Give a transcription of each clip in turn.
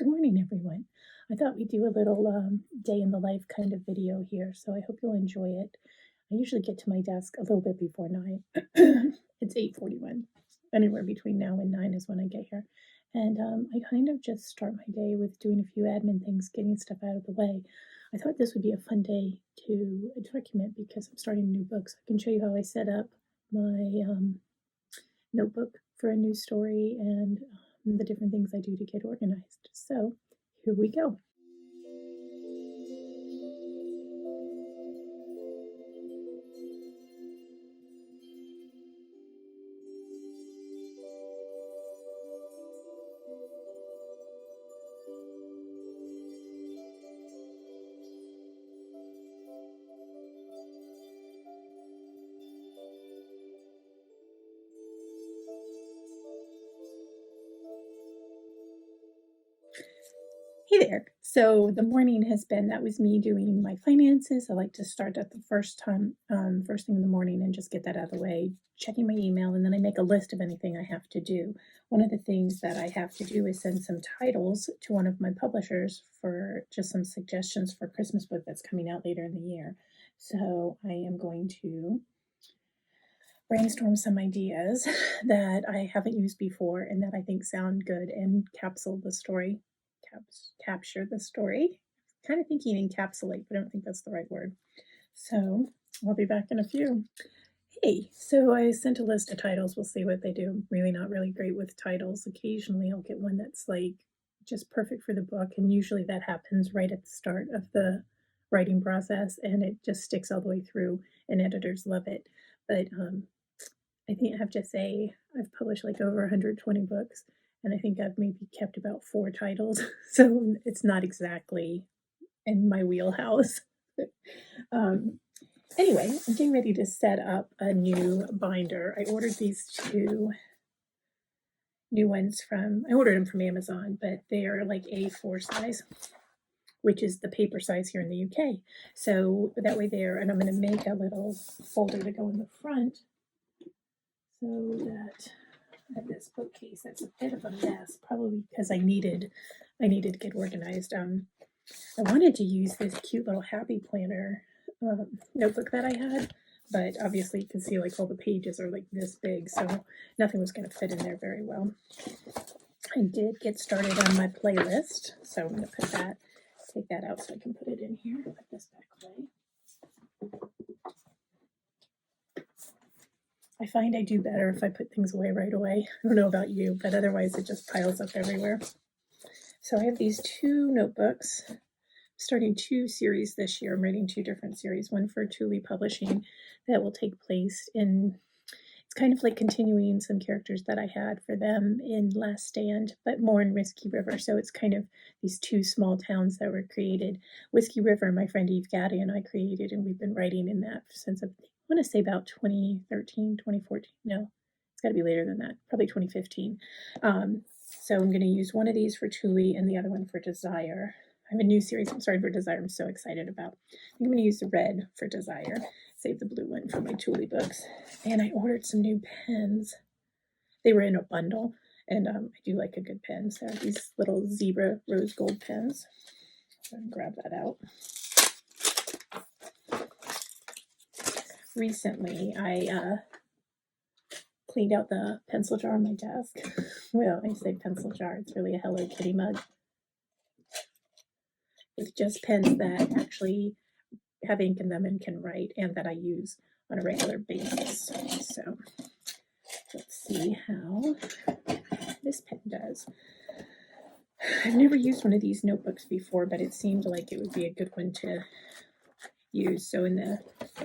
Good morning, everyone. I thought we'd do a little day in the life kind of video here, so I hope you'll enjoy it. I usually get to my desk a little bit before 9. It's 8:41. Anywhere between now and 9 is when I get here. And I kind of just start my day with doing a few admin things, getting stuff out of the way. I thought this would be a fun day to document because I'm starting a new book, so I can show you how I set up my notebook for a new story and the different things I do to get organized. So here we go. Hey there. So the morning has been, that was me doing my finances. I like to start at the first thing in the morning and just get that out of the way, checking my email, and then I make a list of anything I have to do. One of the things that I have to do is send some titles to one of my publishers for just some suggestions for a Christmas book that's coming out later in the year. So I am going to brainstorm some ideas that I haven't used before and that I think sound good and capture the story. Kind of thinking encapsulate, but I don't think that's the right word. So I'll be back in a few. Hey, so I sent a list of titles. We'll see what they do. I'm really not really great with titles. Occasionally I'll get one that's like just perfect for the book, and usually that happens right at the start of the writing process, and it just sticks all the way through, and editors love it. But I think I have to say I've published like over 120 books, and I think I've maybe kept about 4 titles, so it's not exactly in my wheelhouse. Anyway, I'm getting ready to set up a new binder. I ordered these 2 new ones I ordered them from Amazon, but they are like A4 size, which is the paper size here in the UK. So that way and I'm going to make a little folder to go in the front so that I have this bookcase that's a bit of a mess, probably because I needed to get organized. I wanted to use this cute little happy planner notebook that I had, but obviously you can see like all the pages are like this big, so nothing was going to fit in there very well. I did get started on my playlist, so I'm going to take that out so I can put it in here. Put this back away. I find I do better if I put things away right away. I don't know about you, but otherwise it just piles up everywhere. So I have these 2 notebooks. I'm starting 2 series this year. I'm writing 2 different series, one for Thule Publishing that will take place in, it's kind of like continuing some characters that I had for them in Last Stand, but more in Whiskey River. So it's kind of these 2 small towns that were created. Whiskey River, my friend Eve Gaddy and I created, and we've been writing in that since I want to say about 2013, 2014. No, it's got to be later than that, probably 2015. So I'm going to use one of these for Thule and the other one for Desire. I have a new series I'm starting for Desire I'm so excited about. I'm going to use the red for Desire, save the blue one for my Thule books. And I ordered some new pens. They were in a bundle, and I do like a good pen. So these little zebra rose gold pens. So I'm going to grab that out. Recently, I cleaned out the pencil jar on my desk. Well, I say pencil jar, it's really a Hello Kitty mug. It's just pens that actually have ink in them and can write, and that I use on a regular basis. So let's see how this pen does. I've never used one of these notebooks before, but it seemed like it would be a good one to use. So in the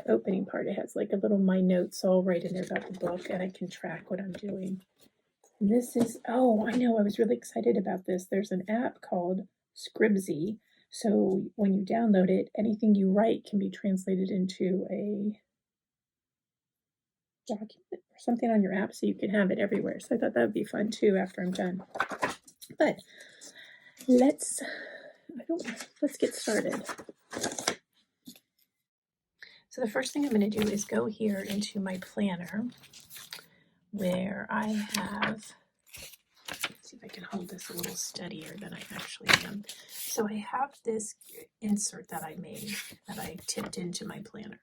opening part, it has like a little my notes all right in there about the book, and I can track what I'm doing. And this is, oh, I know, I was really excited about this. There's an app called Scribzy. So when you download it, anything you write can be translated into a document or something on your app, so you can have it everywhere. So I thought that would be fun too after I'm done. But let's get started. So the first thing I'm going to do is go here into my planner where I have See if I can hold this a little steadier than I actually am. So I have this insert that I made that I tipped into my planner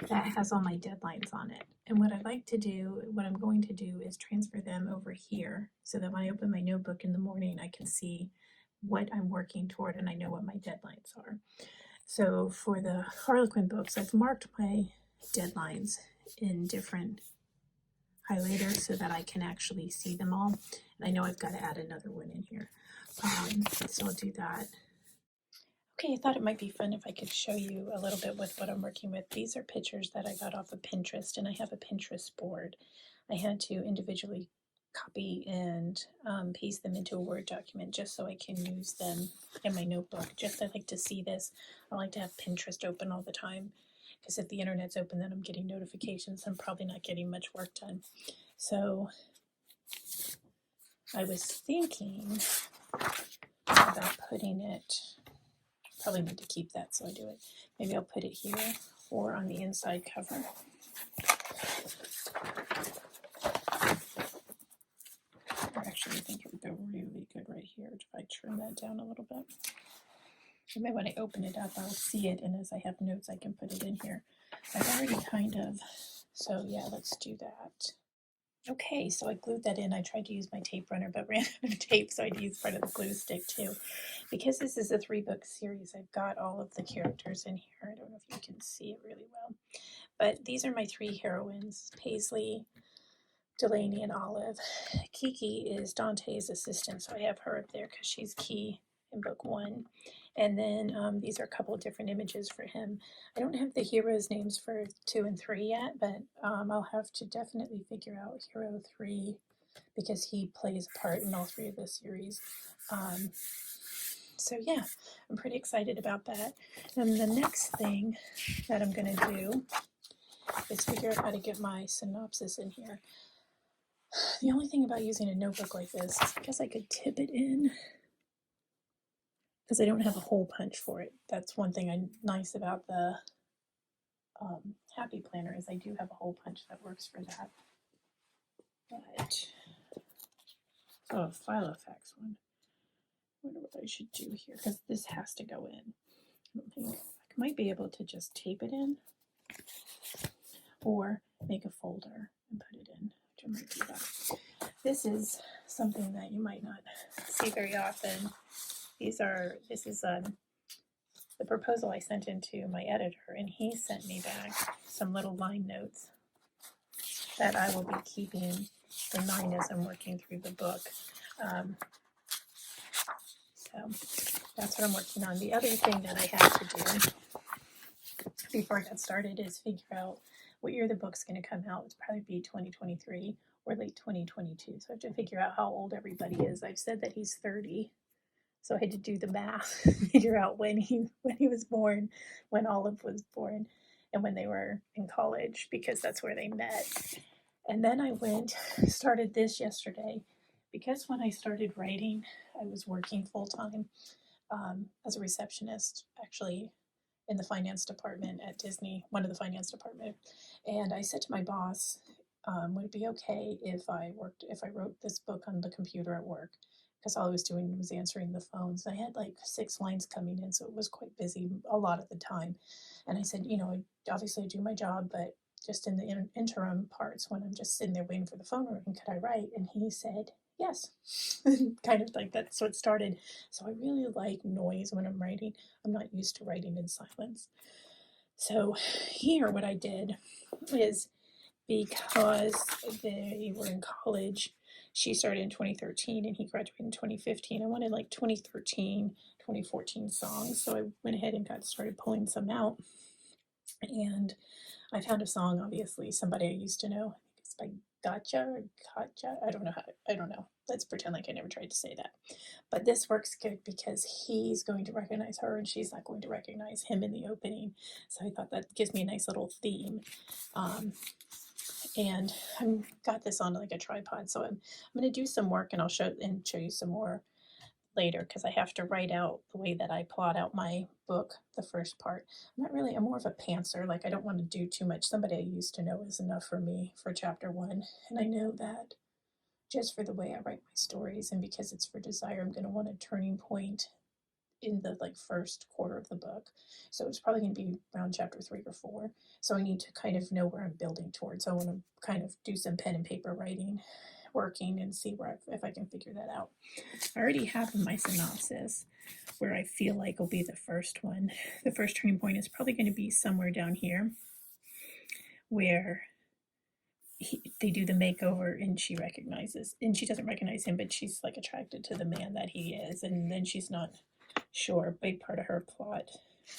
that has all my deadlines on it. And what I'm going to do is transfer them over here so that when I open my notebook in the morning, I can see what I'm working toward and I know what my deadlines are. So for the Harlequin books, I've marked my deadlines in different highlighters so that I can actually see them all. And I know I've got to add another one in here. So I'll do that. Okay, I thought it might be fun if I could show you a little bit with what I'm working with. These are pictures that I got off of Pinterest, and I have a Pinterest board. I had to individually copy and paste them into a Word document just so I can use them in my notebook. Just I like to see this. I like to have Pinterest open all the time because if the internet's open, then I'm getting notifications. I'm probably not getting much work done. So I was thinking about putting it. Probably need to keep that, so I do it. Maybe I'll put it here or on the inside cover. Actually, I think it would go really good right here if I trim that down a little bit. Maybe when I open it up, I'll see it, and as I have notes, I can put it in here. I've already kind of, so yeah, let's do that. Okay, so I glued that in. I tried to use my tape runner, but ran out of tape, so I'd use part of the glue stick too. Because this is a 3-book series, I've got all of the characters in here. I don't know if you can see it really well. But these are my 3 heroines, Paisley, Delaney, and Olive. Kiki is Dante's assistant, so I have her up there because she's key in book 1. And then these are a couple of different images for him. I don't have the heroes' names for 2 and 3 yet, but I'll have to definitely figure out Hero 3 because he plays a part in all 3 of the series. So yeah, I'm pretty excited about that. And the next thing that I'm going to do is figure out how to get my synopsis in here. The only thing about using a notebook like this is because I could tip it in because I don't have a hole punch for it. That's one thing nice about the Happy Planner is I do have a hole punch that works for that. But file effects one. I wonder what I should do here because this has to go in. I don't think I might be able to just tape it in or make a folder and put it in, which I might do that. This is something that you might not see very often. This is the proposal I sent into my editor, and he sent me back some little line notes that I will be keeping in mind as I'm working through the book. So that's what I'm working on. The other thing that I had to do before I got started is figure out what year the book's going to come out. It's probably be 2023 or late 2022. So I have to figure out how old everybody is. I've said that he's 30. So I had to do the math, figure out when he was born, when Olive was born, and when they were in college, because that's where they met. And then I started this yesterday, because when I started writing, I was working full-time as a receptionist, actually in the finance department at Disney, one of the finance department. And I said to my boss, would it be okay if I wrote this book on the computer at work? Because all I was doing was answering the phones. I had like 6 lines coming in, so it was quite busy a lot of the time. And I said, obviously I do my job, but just in the interim parts when I'm just sitting there waiting for the phone to ring, could I write? And he said, yes. Kind of like that's what started. So I really like noise when I'm writing. I'm not used to writing in silence. So here what I did is, because they were in college, she started in 2013 and he graduated in 2015. I wanted like 2013, 2014 songs. So I went ahead and started pulling some out. And I found a song, obviously, somebody I used to know. I think it's by Gotcha or Gotcha. I don't know. Let's pretend like I never tried to say that. But this works good because he's going to recognize her and she's not going to recognize him in the opening. So I thought that gives me a nice little theme. And I've got this on like a tripod, so I'm going to do some work and I'll show you some more later because I have to write out the way that I plot out my book, the first part. I'm more of a pantser. Like I don't want to do too much. Somebody I used to know is enough for me for chapter 1. And I know that just for the way I write my stories, and because it's for Desire, I'm going to want a turning point in the like first quarter of the book. So it's probably going to be around chapter 3 or 4. So I need to kind of know where I'm building towards. So I want to kind of do some pen and paper writing, working, and see where if I can figure that out. I already have in my synopsis where I feel like will be the first one. The first turning point is probably going to be somewhere down here where they do the makeover and she doesn't recognize him, but she's like attracted to the man that he is, and then she's not sure. A big part of her plot,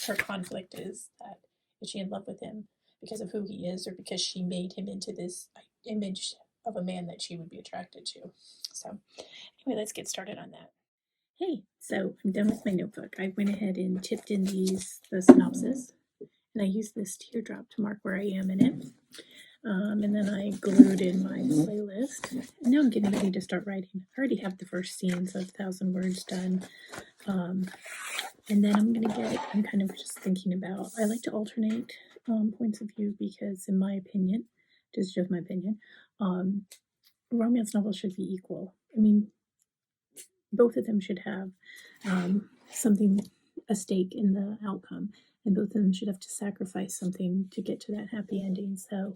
her conflict is that is she in love with him because of who he is, or because she made him into this image of a man that she would be attracted to. So anyway, let's get started on that. Hey, so I'm done with my notebook. I went ahead and tipped in the synopsis, and I used this teardrop to mark where I am in it. And then I glued in my playlist. And now I'm getting ready to start writing. I already have the first scenes of 1,000 Words done. And then I'm kind of just thinking about, I like to alternate points of view because, in my opinion, just my opinion, romance novels should be equal. I mean, both of them should have a stake in the outcome, and both of them should have to sacrifice something to get to that happy ending. So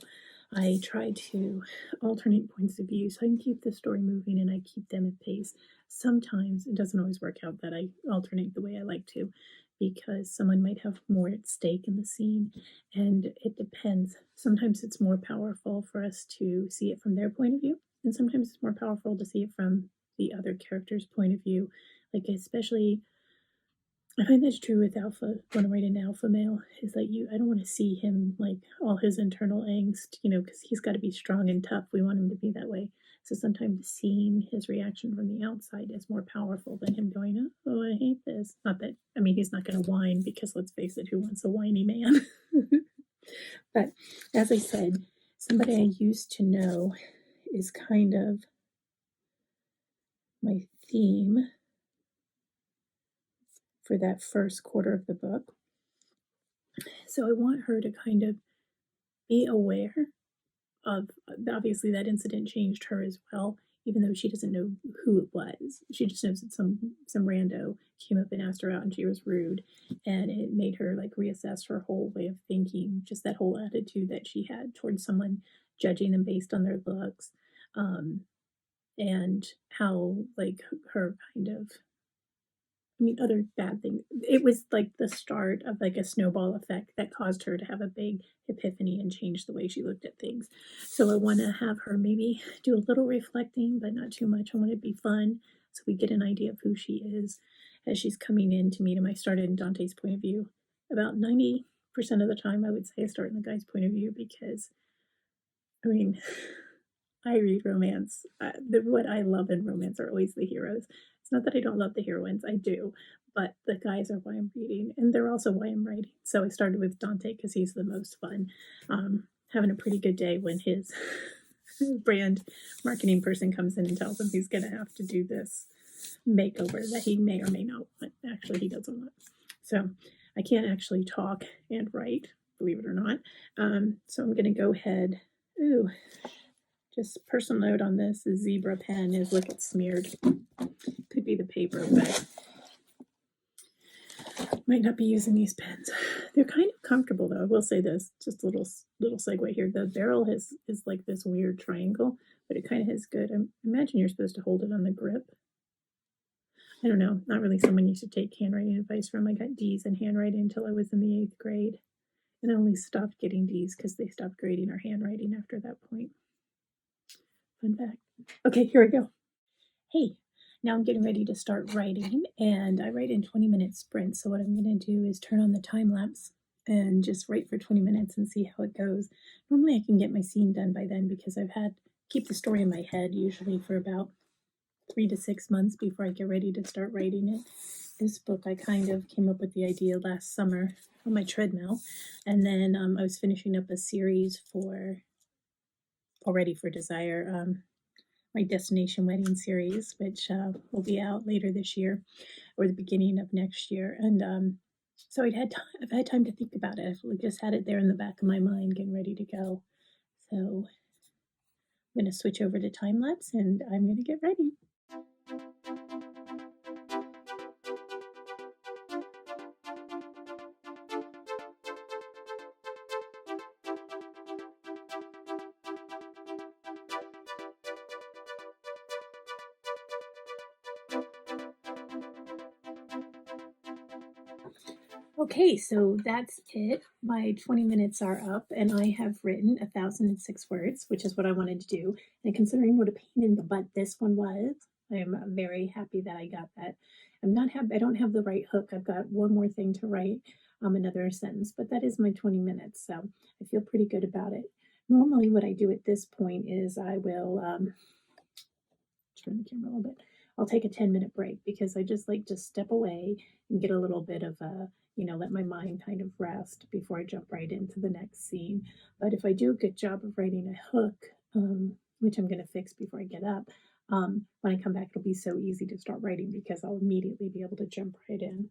I try to alternate points of view so I can keep the story moving and I keep them at pace. Sometimes it doesn't always work out that I alternate the way I like to, because someone might have more at stake in the scene, and it depends. Sometimes it's more powerful for us to see it from their point of view, and sometimes it's more powerful to see it from the other character's point of view. Like, especially, I find that's true with alpha, when I write an alpha male, is that I don't want to see him, like, all his internal angst, because he's got to be strong and tough. We want him to be that way. So sometimes seeing his reaction from the outside is more powerful than him going, oh, I hate this. Not that, I mean, he's not going to whine, because let's face it, who wants a whiny man? But as I said, somebody I used to know is kind of my theme for that first quarter of the book. So I want her to kind of be aware of, obviously that incident changed her as well, even though she doesn't know who it was. She just knows that some rando came up and asked her out and she was rude, and it made her like reassess her whole way of thinking, just that whole attitude that she had towards someone, judging them based on their looks, and how like her kind of, I mean, other bad things. It was like the start of like a snowball effect that caused her to have a big epiphany and change the way she looked at things. So I want to have her maybe do a little reflecting, but not too much. I want it to be fun so we get an idea of who she is as she's coming in to meet him. I started in Dante's point of view. About 90% of the time, I would say I start in the guy's point of view because, I mean, I read romance. What I love in romance are always the heroes. It's not that I don't love the heroines, I do, but the guys are why I'm reading, and they're also why I'm writing. So I started with Dante because he's the most fun. Having a pretty good day when his brand marketing person comes in and tells him he's going to have to do this makeover that he may or may not want. Actually, he doesn't want. So I can't actually talk and write, believe it or not. So I'm going to go ahead. Ooh. Just personal note on this, the zebra pen is, look, it's smeared. Could be the paper, but might not be using these pens. They're kind of comfortable though. I will say this, just a little segue here. The barrel is like this weird triangle, but it kind of has good. I imagine you're supposed to hold it on the grip. I don't know. Not really someone you should take handwriting advice from. I got D's in handwriting until I was in the 8th grade. And I only stopped getting D's because they stopped grading our handwriting after that point. Fun fact. Okay, here we go. Hey, now I'm getting ready to start writing, and I write in 20-minute sprints. So what I'm going to do is turn on the time lapse and just write for 20 minutes and see how it goes. Normally I can get my scene done by then because I've keep the story in my head usually for about 3 to 6 months before I get ready to start writing it. This book, I kind of came up with the idea last summer on my treadmill, and then I was finishing up a series already for Desire, my Destination Wedding series, which will be out later this year or the beginning of next year. And so I've had time to think about it. I've just had it there in the back of my mind, getting ready to go. So I'm going to switch over to time lapse and I'm going to get ready. Okay, so that's it. My 20 minutes are up, and I have written 1,006 words, which is what I wanted to do. And considering what a pain in the butt this one was, I am very happy that I got that. I'm not happy. I don't have the right hook. I've got one more thing to write, another sentence, but that is my 20 minutes, so I feel pretty good about it. Normally, what I do at this point is I will turn the camera a little bit. I'll take a 10-minute break because I just like to step away and get a little bit of a, let my mind kind of rest before I jump right into the next scene. But if I do a good job of writing a hook, which I'm going to fix before I get up, when I come back, it'll be so easy to start writing because I'll immediately be able to jump right in.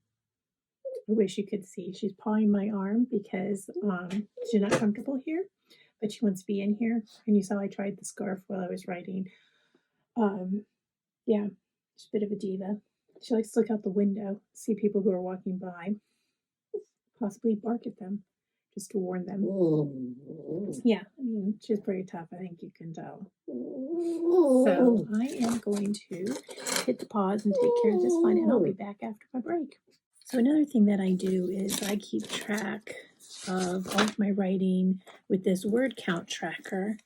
I wish you could see. She's pawing my arm because she's not comfortable here, but she wants to be in here. And you saw I tried the scarf while I was writing. Yeah, she's a bit of a diva. She likes to look out the window, see people who are walking by, possibly bark at them, just to warn them. Yeah, I mean, she's pretty tough, I think you can tell. So I am going to hit the pause and take care of this one, and I'll be back after my break. So another thing that I do is I keep track of all of my writing with this word count tracker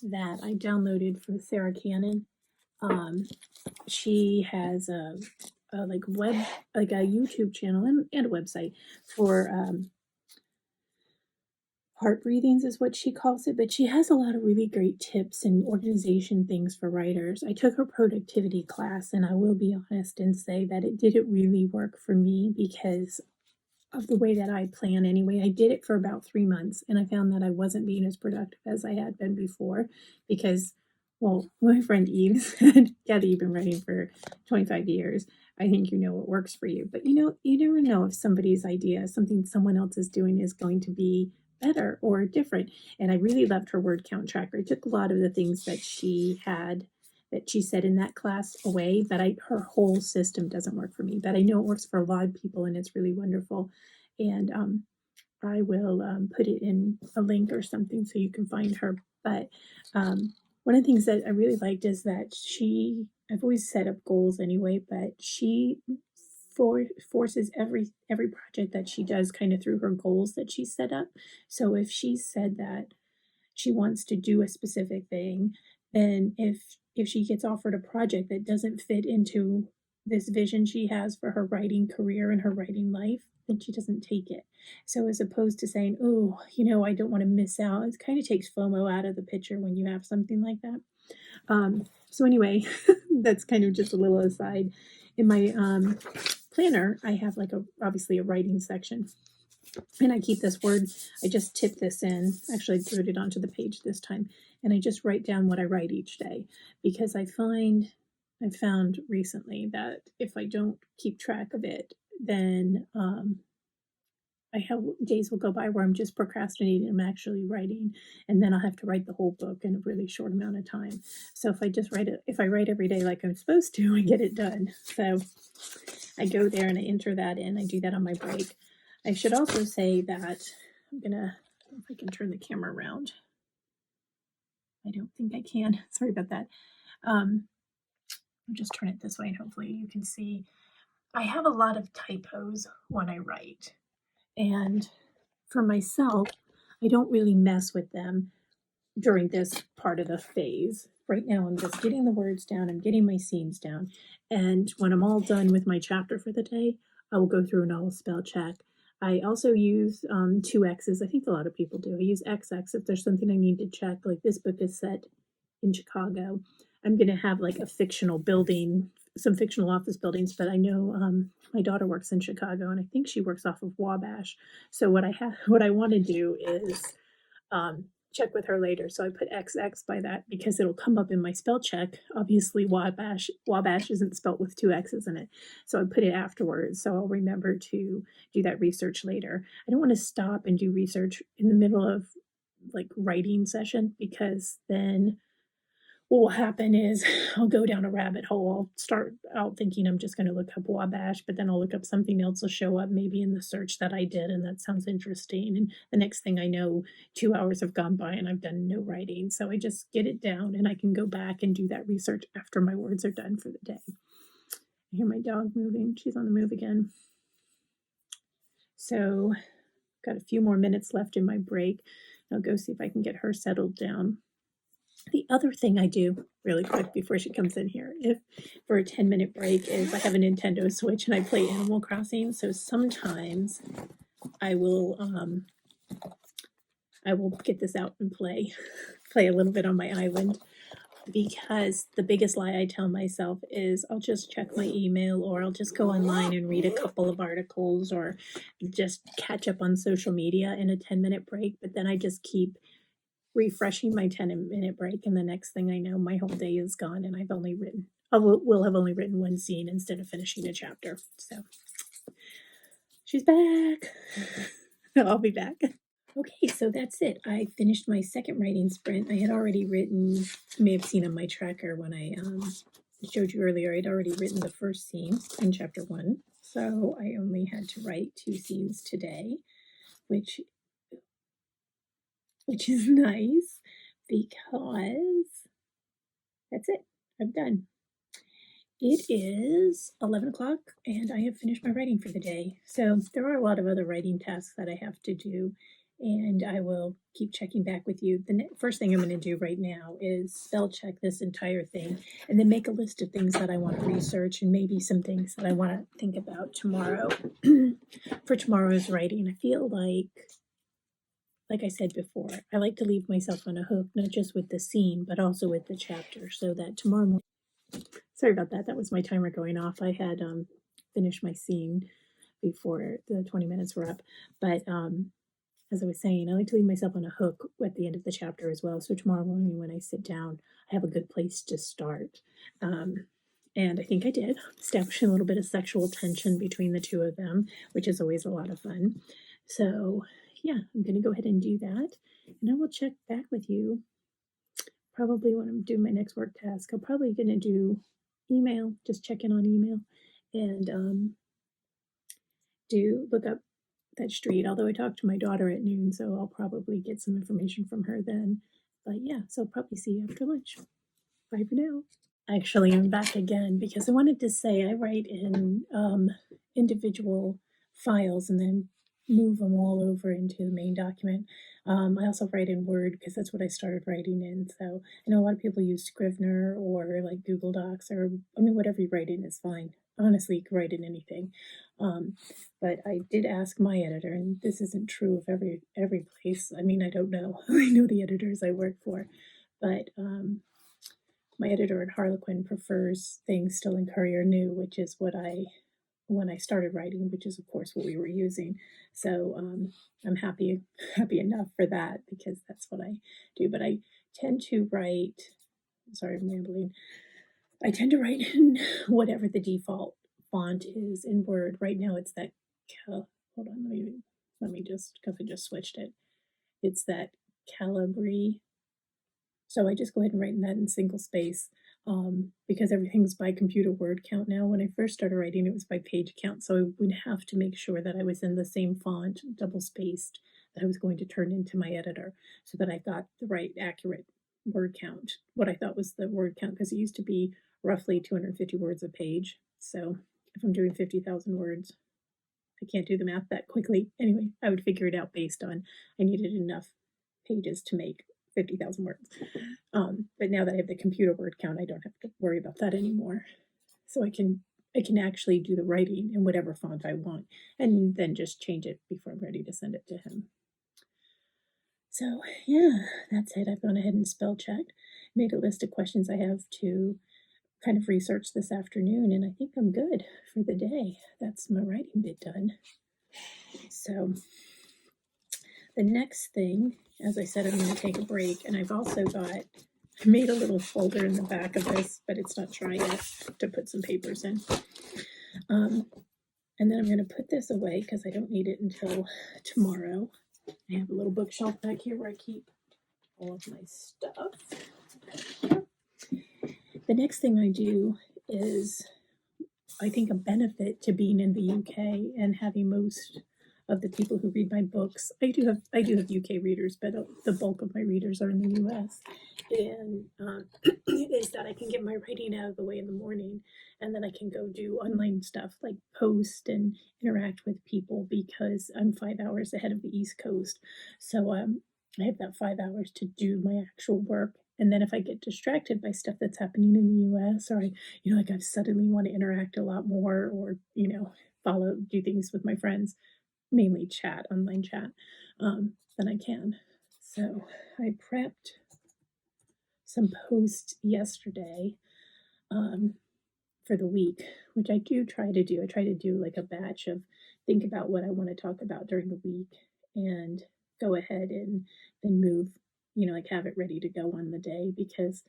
that I downloaded from Sarah Cannon. She has a YouTube channel and a website for heart breathings is what she calls it, but she has a lot of really great tips and organization things for writers. I took her productivity class, and I will be honest and say that it didn't really work for me because of the way that I plan anyway. I did it for about 3 months, and I found that I wasn't being as productive as I had been before because, well, my friend Eve said, Kathy, you've been writing for 25 years. I think you know what works for you. But you never know if somebody's idea, something someone else is doing, is going to be better or different. And I really loved her word count tracker. I took a lot of the things that she said in that class away, but her whole system doesn't work for me. But I know it works for a lot of people, and it's really wonderful. And I will put it in a link or something so you can find her. But one of the things that I really liked is that I've always set up goals anyway, but she forces every project that she does kind of through her goals that she set up. So if she said that she wants to do a specific thing, then if she gets offered a project that doesn't fit into this vision she has for her writing career and her writing life, then she doesn't take it. So as opposed to saying, oh, I don't want to miss out, it kind of takes FOMO out of the picture when you have something like that. So anyway, that's kind of just a little aside. In my planner, I have obviously a writing section. And I keep this word, I just tip this in. Actually, I wrote it onto the page this time. And I just write down what I write each day. Because I've found recently that if I don't keep track of it, then I have days will go by where I'm just procrastinating. I'm actually writing, and then I'll have to write the whole book in a really short amount of time. So if I write every day like I'm supposed to, I get it done. So I go there and I enter that in. I do that on my break. I should also say that if I can turn the camera around. I don't think I can. Sorry about that. I'll just turn it this way and hopefully you can see. I have a lot of typos when I write. And for myself, I don't really mess with them during this part of the phase. Right now, I'm just getting the words down. I'm getting my scenes down. And when I'm all done with my chapter for the day, I will go through and I will spell check. I also use 2 X's. I think a lot of people do. I use XX if there's something I need to check. Like this book is set in Chicago. I'm going to have like a fictional building, some fictional office buildings, but I know my daughter works in Chicago, and I think she works off of Wabash. So what I want to do is check with her later. So I put XX by that because it'll come up in my spell check. Obviously, Wabash isn't spelt with 2 X's in it. So I put it afterwards. So I'll remember to do that research later. I don't want to stop and do research in the middle of like writing session because then what will happen is I'll go down a rabbit hole. I'll start out thinking I'm just going to look up Wabash, but then I'll look up something else will show up maybe in the search that I did, and that sounds interesting. And the next thing I know, 2 hours have gone by and I've done no writing. So I just get it down and I can go back and do that research after my words are done for the day. I hear my dog moving. She's on the move again. So got a few more minutes left in my break. I'll go see if I can get her settled down. The other thing I do really quick before she comes in here, if for a 10-minute break, is I have a Nintendo Switch and I play Animal Crossing. So sometimes I will get this out and play a little bit on my island, because the biggest lie I tell myself is I'll just check my email, or I'll just go online and read a couple of articles, or just catch up on social media in a 10-minute break. But then I just keep refreshing my 10-minute break, and the next thing I know, my whole day is gone and I will have only written one scene instead of finishing a chapter. So she's back. I'll be back. Okay, so that's it. I finished my second writing sprint. I had already written, you may have seen on my tracker when I showed you earlier, I'd already written the first scene in chapter 1. So I only had to write 2 scenes today, which is nice, because that's it. I'm done. It is 11 o'clock and I have finished my writing for the day. So there are a lot of other writing tasks that I have to do, and I will keep checking back with you. The first thing I'm going to do right now is spell check this entire thing, and then make a list of things that I want to research, and maybe some things that I want to think about tomorrow for tomorrow's writing. I feel like I said before, I like to leave myself on a hook, not just with the scene, but also with the chapter, so that tomorrow morning, sorry about that, that was my timer going off. I had finished my scene before the 20 minutes were up. But as I was saying, I like to leave myself on a hook at the end of the chapter as well. So tomorrow morning when I sit down, I have a good place to start. And I think I did, establishing a little bit of sexual tension between the two of them, which is always a lot of fun. So yeah, I'm going to go ahead and do that. And I will check back with you probably when I'm doing my next work task. I'm probably going to do email, just check in on email, and look up that street. Although I talked to my daughter at noon, so I'll probably get some information from her then. But yeah, so I'll probably see you after lunch. Bye for now. Actually, I'm back again because I wanted to say I write in individual files and then move them all over into the main document. I also write in Word because that's what I started writing in. So I know a lot of people use Scrivener or like Google Docs, or I mean, whatever you write in is fine. Honestly, you can write in anything. But I did ask my editor, and this isn't true of every place. I mean, I don't know. I know the editors I work for, but my editor at Harlequin prefers things still in Courier New, which is what when I started writing, which is of course what we were using. So I'm happy enough for that, because that's what I do. But I tend to write, sorry, I'm rambling. I tend to write in whatever the default font is in Word. Right now it's that, hold on, let me just, because I just switched it. It's that Calibri. So I just go ahead and write in that in single space, because everything's by computer word count now. When I first started writing, it was by page count. So I would have to make sure that I was in the same font, double spaced, that I was going to turn into my editor, so that I got the right accurate word count, what I thought was the word count, because it used to be roughly 250 words a page. So if I'm doing 50,000 words, I can't do the math that quickly. Anyway, I would figure it out based on I needed enough pages to make 50,000 words. But now that I have the computer word count, I don't have to worry about that anymore. So I can actually do the writing in whatever font I want, and then just change it before I'm ready to send it to him. So yeah, that's it. I've gone ahead and spell checked, made a list of questions I have to kind of research this afternoon, and I think I'm good for the day. That's my writing bit done. So the next thing, as I said, I'm going to take a break, and I've also made a little folder in the back of this, but it's not dry yet, to put some papers in. And then I'm going to put this away because I don't need it until tomorrow. I have a little bookshelf back here where I keep all of my stuff. The next thing I do is, I think, a benefit to being in the UK and having most of the people who read my books. I do have UK readers, but the bulk of my readers are in the US. And is that I can get my writing out of the way in the morning, and then I can go do online stuff like post and interact with people because I'm 5 hours ahead of the East Coast. So I have that 5 hours to do my actual work. And then if I get distracted by stuff that's happening in the US, or like I suddenly want to interact a lot more, or, do things with my friends, mainly chat, online chat, then I can. So I prepped some posts yesterday, um, for the week, which I do try to do. I try to do like a batch of, think about what I want to talk about during the week and go ahead and then move, like have it ready to go on the day, because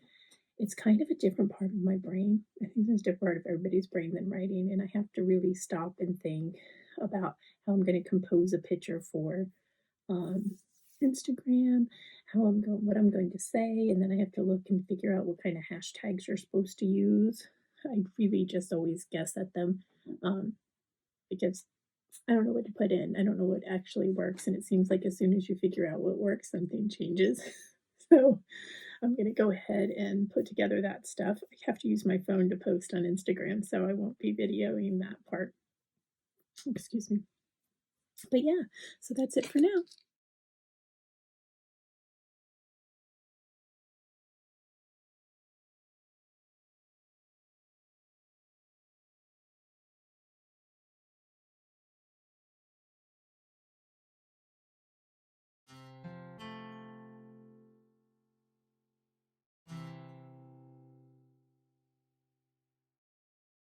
it's kind of a different part of my brain. I think it's a different part of everybody's brain than writing, and I have to really stop and think about how I'm going to compose a picture for um, Instagram, what I'm going to say, and then I have to look and figure out what kind of hashtags you're supposed to use. I really just always guess at them, um, because I don't know what to put in. I don't know what actually works, and it seems like as soon as you figure out what works, something changes. So I'm going to go ahead and put together that stuff. I have to use my phone to post on Instagram, so I won't be videoing that part. Excuse me. But yeah, so that's it for now.